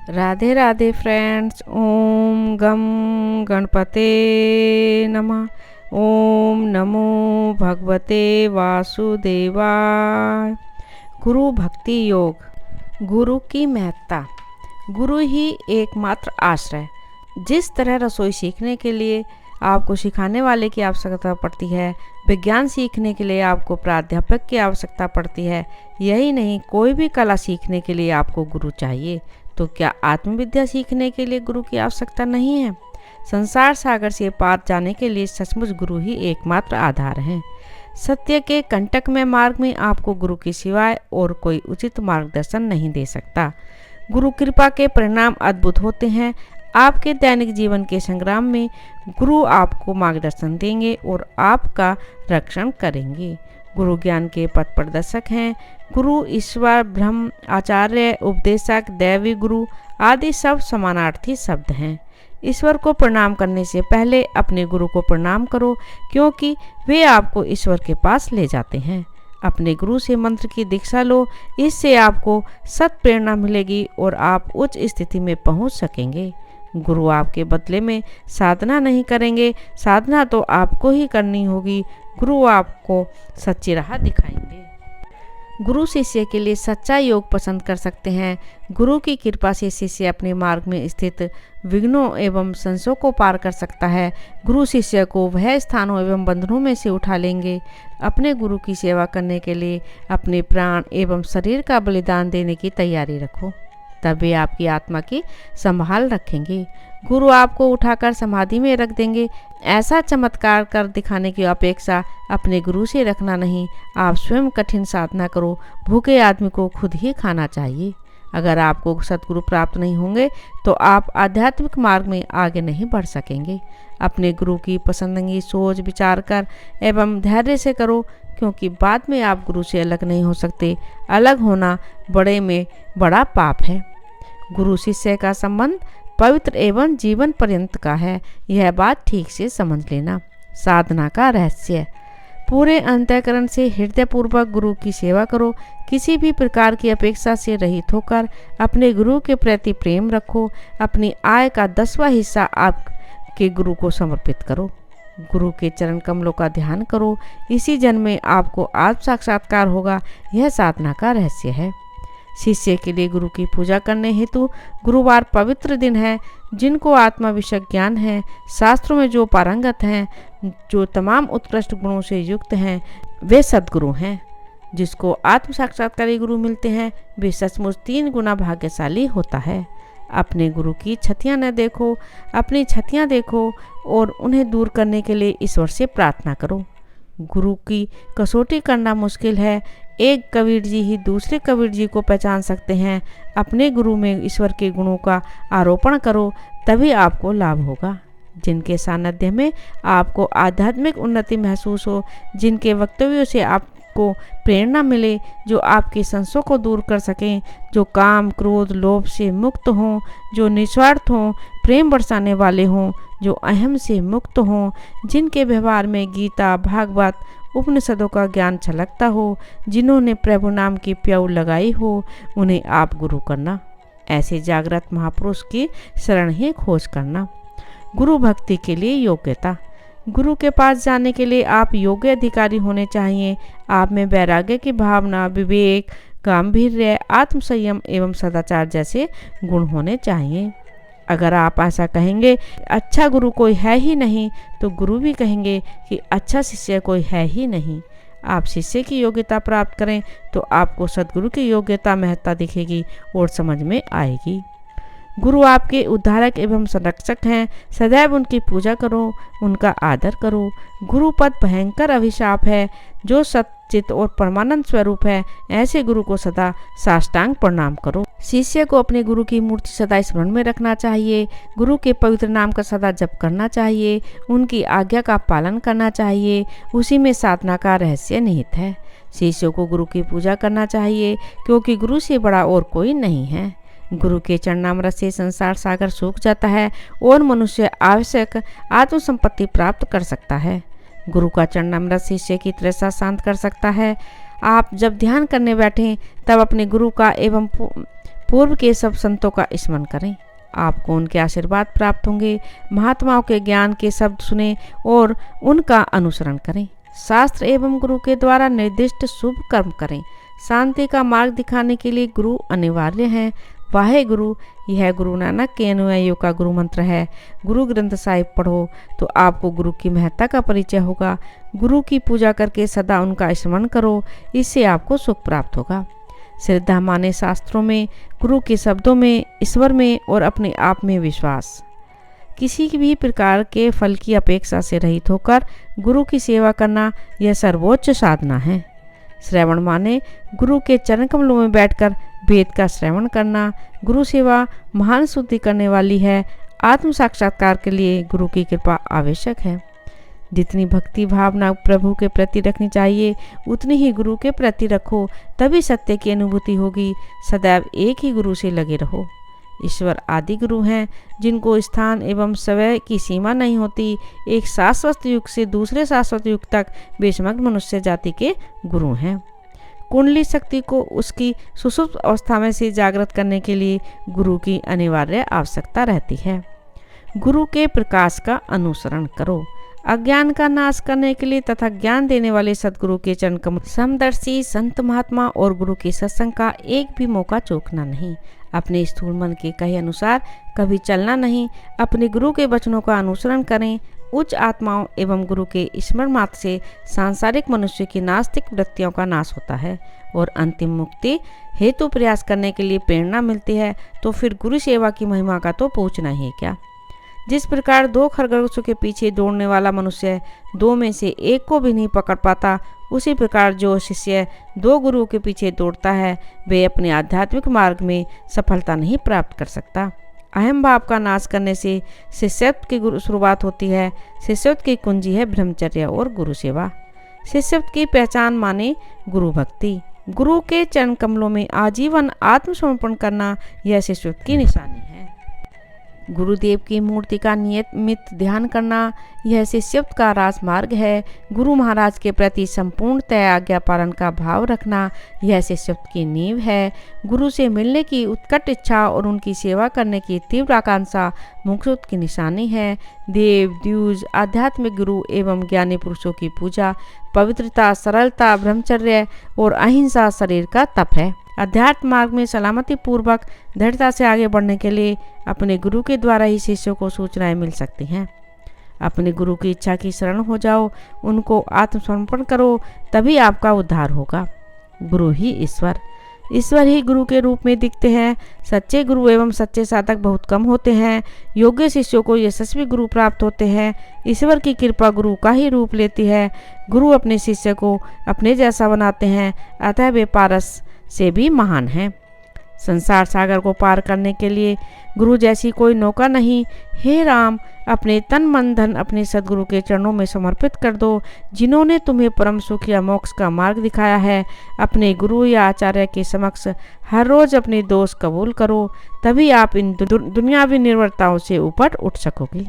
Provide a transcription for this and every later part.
Radhe Radhe friends. ओम गम गणपते नमः। ओम नमो भगवते वासुदेवाय। गुरु भक्ति योग। गुरु की महत्ता। गुरु ही एकमात्र आश्रय। जिस तरह रसोई सीखने के लिए आपको सिखाने वाले की आवश्यकता पड़ती है, विज्ञान सीखने के लिए आपको प्राध्यापक की आवश्यकता पड़ती है, यही नहीं कोई भी कला सीखने के लिए आपको गुरु चाहिए। तो क्या आत्मविद्या सीखने के लिए गुरु की आवश्यकता नहीं है? संसार सागर से पार जाने के लिए सचमुच गुरु ही एकमात्र आधार हैं। सत्य के कंटक में मार्ग में आपको गुरु के सिवाय और कोई उचित मार्गदर्शन नहीं दे सकता। गुरु कृपा के परिणाम अद्भुत होते हैं। आपके दैनिक जीवन के संग्राम में गुरु आपको मार्गदर्शन देंगे और आपका रक्षण करेंगे। गुरु ज्ञान के पथ प्रदर्शक हैं। गुरु ईश्वर, ब्रह्म, आचार्य, उपदेशक, दैवी गुरु आदि सब समानार्थी शब्द हैं। ईश्वर को प्रणाम करने से पहले अपने गुरु को प्रणाम करो, क्योंकि वे आपको ईश्वर के पास ले जाते हैं। अपने गुरु से मंत्र की दीक्षा लो, इससे आपको सत प्रेरणा मिलेगी और आप उच्च स्थिति में पहुंच सकेंगे। गुरु आपके बदले में साधना नहीं करेंगे, साधना तो आपको ही करनी होगी। गुरु आपको सच्ची राह दिखाएंगे। गुरु शिष्य के लिए सच्चा योग पसंद कर सकते हैं। गुरु की कृपा से शिष्य अपने मार्ग में स्थित विघ्नों एवं संशयों को पार कर सकता है। गुरु शिष्य को वह स्थानों एवं बंधनों में से उठा लेंगे। अपने गुरु की सेवा करने के लिए अपने प्राण एवं शरीर का बलिदान देने की तैयारी रखो, तब वे आपकी आत्मा की संभाल रखेंगे। गुरु आपको उठाकर समाधि में रख देंगे। ऐसा चमत्कार कर दिखाने की अपेक्षा अपने गुरु से रखना नहीं, आप स्वयं कठिन साधना करो। भूखे आदमी को खुद ही खाना चाहिए। अगर आपको सद्गुरु प्राप्त नहीं होंगे तो आप आध्यात्मिक मार्ग में आगे नहीं बढ़ सकेंगे। अपने गुरु की पसंदगी सोच विचार कर एवं धैर्य से करो, क्योंकि बाद में आप गुरु से अलग नहीं हो सकते। अलग होना बड़े में बड़ा पाप है। गुरु शिष्य का संबंध पवित्र एवं जीवन पर्यंत का है, यह बात ठीक से समझ लेना। साधना का रहस्य। पूरे अंतःकरण से हृदयपूर्वक गुरु की सेवा करो। किसी भी प्रकार की अपेक्षा से रहित होकर अपने गुरु के प्रति प्रेम रखो। अपनी आय का 10वां हिस्सा आपके गुरु को समर्पित करो। गुरु के चरण कमलों का ध्यान करो। इसी जन्म में आपको आत्म साक्षात्कार होगा। यह साधना का रहस्य है। शिष्य के लिए गुरु की पूजा करने हेतु गुरुवार पवित्र दिन है। जिनको आत्मा विषय ज्ञान है, शास्त्रों में जो पारंगत हैं, जो तमाम उत्कृष्ट गुणों से युक्त हैं, वे सद्गुरु हैं। जिसको आत्म साक्षात्कारी गुरु मिलते हैं, वे सचमुच 3 गुना भाग्यशाली होता है। अपने गुरु की क्षतियाँ न देखो, अपनी क्षतियाँ देखो और उन्हें दूर करने के लिए ईश्वर से प्रार्थना करो। गुरु की कसौटी करना मुश्किल है। एक कबीर जी ही दूसरे कबीर जी को पहचान सकते हैं। अपने गुरु में ईश्वर के गुणों का आरोपण करो, तभी आपको लाभ होगा। जिनके सानिध्य में आपको आध्यात्मिक उन्नति महसूस हो, जिनके वक्तव्यों से आपको प्रेरणा मिले, जो आपके संशयों को दूर कर सकें, जो काम क्रोध लोभ से मुक्त हों, जो निस्वार्थ हों, प्रेम बरसाने वाले हों, जो अहम से मुक्त हों, जिनके व्यवहार में गीता भागवत उपनिषदों का ज्ञान छलकता हो, जिन्होंने प्रभु नाम की प्याऊ लगाई हो, उन्हें आप गुरु करना। ऐसे जागृत महापुरुष की शरण ही खोज करना। गुरु भक्ति के लिए योग्यता। गुरु के पास जाने के लिए आप योग्य अधिकारी होने चाहिए। आप में वैराग्य की भावना, विवेक, गांभीर्य, आत्मसंयम एवं सदाचार जैसे गुण होने चाहिए। अगर आप ऐसा कहेंगे अच्छा गुरु कोई है ही नहीं, तो गुरु भी कहेंगे कि अच्छा शिष्य कोई है ही नहीं। आप शिष्य की योग्यता प्राप्त करें तो आपको सद्गुरु की योग्यता महत्ता दिखेगी और समझ में आएगी। गुरु आपके उद्धारक एवं संरक्षक हैं। सदैव उनकी पूजा करो, उनका आदर करो। गुरु पद भयंकर अभिशाप है। जो सच्चित और परमानंद स्वरूप है, ऐसे गुरु को सदा साष्टांग प्रणाम करो। शिष्य को अपने गुरु की मूर्ति सदा स्मरण में रखना चाहिए। गुरु के पवित्र नाम का सदा जप करना चाहिए। उनकी आज्ञा का पालन करना चाहिए। उसी में साधना का रहस्य निहित है। शिष्यों को गुरु की पूजा करना चाहिए, क्योंकि गुरु से बड़ा और कोई नहीं है। गुरु के चरणामृत से संसार सागर सूख जाता है और मनुष्य आवश्यक आत्म संपत्ति प्राप्त कर सकता है। गुरु का चरणामृत शिष्य की तृष्णा शांत कर सकता है। आप जब ध्यान करने बैठें तब अपने गुरु का एवं पूर्व के सब संतों का स्मरण करें, आपको उनके आशीर्वाद प्राप्त होंगे। महात्माओं के ज्ञान के शब्द सुने और उनका अनुसरण करें। शास्त्र एवं गुरु के द्वारा निर्दिष्ट शुभ कर्म करें। शांति का मार्ग दिखाने के लिए गुरु अनिवार्य है। वाहे गुरु, यह गुरु नानक के अनुयायियों का गुरु मंत्र है। गुरु ग्रंथ साहिब पढ़ो तो आपको गुरु की महत्ता का परिचय होगा। गुरु की पूजा करके सदा उनका स्मरण करो, इससे आपको सुख प्राप्त होगा। श्रद्धा माने शास्त्रों में, गुरु के शब्दों में, ईश्वर में और अपने आप में विश्वास। किसी भी प्रकार के फल की अपेक्षा से रहित होकर गुरु की सेवा करना यह सर्वोच्च साधना है। श्रवण माने गुरु के चरण कमलों में बैठकर वेद का श्रवण करना। गुरु सेवा महान शुद्धि करने वाली है। आत्म साक्षात्कार के लिए गुरु की कृपा आवश्यक है। जितनी भक्ति भावना प्रभु के प्रति रखनी चाहिए उतनी ही गुरु के प्रति रखो, तभी सत्य की अनुभूति होगी। सदैव एक ही गुरु से लगे रहो। ईश्वर आदि गुरु हैं, जिनको स्थान एवं समय की सीमा नहीं होती। एक शाश्वत युग से दूसरे शाश्वत युग तक बेशमग्न मनुष्य जाति के गुरु हैं। कुंडली शक्ति को उसकी सुषुप्त अवस्था में से जागृत करने के लिए गुरु की अनिवार्य आवश्यकता रहती है। गुरु के प्रकाश का अनुसरण करो। अज्ञान का नाश करने के लिए तथा ज्ञान देने वाले सदगुरु के चरण कमल, समदर्शी संत महात्मा और गुरु के सत्संग का एक भी मौका चूकना नहीं। अपने स्थूल मन के कहे अनुसार कभी चलना नहीं। अपने गुरु के वचनों का अनुसरण करें। उच्च आत्माओं एवं गुरु के स्मरण मात्र से सांसारिक मनुष्य की नास्तिक वृत्तियों का नाश होता है और अंतिम मुक्ति हेतु प्रयास करने के लिए प्रेरणा मिलती है। तो फिर गुरु सेवा की महिमा का तो पूछना ही क्या। जिस प्रकार दो खरगोशों के पीछे दौड़ने वाला मनुष्य दो में से एक को भी नहीं पकड़ पाता, उसी प्रकार जो शिष्य दो गुरुओं के पीछे दौड़ता है वे अपने आध्यात्मिक मार्ग में सफलता नहीं प्राप्त कर सकता। अहम भाव का नाश करने से शिष्यत्व की शुरुआत होती है। शिष्यत्व की कुंजी है ब्रह्मचर्य और गुरु सेवा। शिष्यत्व की पहचान माने गुरु भक्ति। गुरु के चरण कमलों में आजीवन आत्मसमर्पण करना यह शिष्यत्व की निशानी है। गुरुदेव की मूर्ति का नियमित ध्यान करना यह शिष्यत्व का राजमार्ग है। गुरु महाराज के प्रति संपूर्णतः आज्ञा पालन का भाव रखना यह शिष्यत्व की नींव है। गुरु से मिलने की उत्कट इच्छा और उनकी सेवा करने की तीव्र आकांक्षा मुक्तत्व की निशानी है। देव द्विज आध्यात्मिक गुरु एवं ज्ञानी पुरुषों की पूजा पवित्रता, सरलता, ब्रह्मचर्य और अहिंसा शरीर का तप है। अध्यात्म मार्ग में सलामती पूर्वक दृढ़ता से आगे बढ़ने के लिए अपने गुरु के द्वारा ही शिष्यों को सूचनाएं मिल सकती हैं। अपने गुरु की इच्छा की शरण हो जाओ, उनको आत्मसमर्पण करो, तभी आपका उद्धार होगा। गुरु ही ईश्वर, ईश्वर ही गुरु के रूप में दिखते हैं। सच्चे गुरु एवं सच्चे साधक बहुत कम होते हैं। योग्य शिष्यों को यशस्वी गुरु प्राप्त होते हैं। ईश्वर की कृपा गुरु का ही रूप लेती है। गुरु अपने शिष्य को अपने जैसा बनाते हैं, अतः वे पारस से भी महान है। संसार सागर को पार करने के लिए गुरु जैसी कोई नौका नहीं। हे राम, अपने तन मन धन अपने सदगुरु के चरणों में समर्पित कर दो, जिन्होंने तुम्हें परम सुख या मोक्ष का मार्ग दिखाया है। अपने गुरु या आचार्य के समक्ष हर रोज अपने दोष कबूल करो, तभी आप इन दुनियावी निर्भरताओं से ऊपर उठ सकोगे।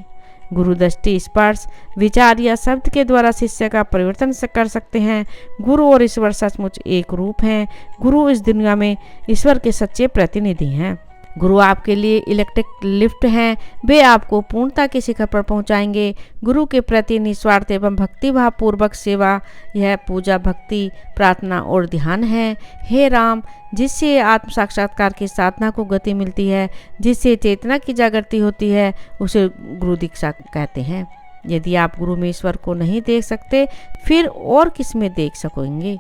गुरु दृष्टि, स्पर्श, विचार या शब्द के द्वारा शिष्य का परिवर्तन कर सकते हैं। गुरु और ईश्वर सचमुच एक रूप हैं। गुरु इस दुनिया में ईश्वर के सच्चे प्रतिनिधि हैं। गुरु आपके लिए इलेक्ट्रिक लिफ्ट हैं। वे आपको पूर्णता के शिखर पर पहुंचाएंगे। गुरु के प्रति निस्वार्थ एवं भक्तिभाव पूर्वक सेवा यह पूजा, भक्ति, प्रार्थना और ध्यान है। हे राम, जिससे आत्म साक्षात्कार की साधना को गति मिलती है, जिससे चेतना की जागृति होती है, उसे गुरु दीक्षा कहते हैं। यदि आप गुरु में ईश्वर को नहीं देख सकते, फिर और किस में देख सकोगे।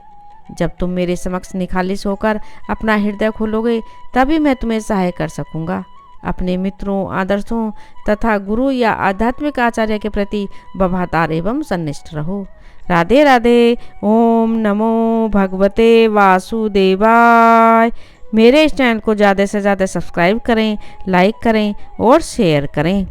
जब तुम मेरे समक्ष निखालिस होकर अपना हृदय खोलोगे, तभी मैं तुम्हें सहाय कर सकूंगा। अपने मित्रों, आदर्शों तथा गुरु या आध्यात्मिक आचार्य के प्रति वफादार एवं सन्निष्ठ रहो। राधे राधे। ओम नमो भगवते वासुदेवाय। मेरे इस चैनल को ज़्यादा से ज़्यादा सब्सक्राइब करें, लाइक करें और शेयर करें।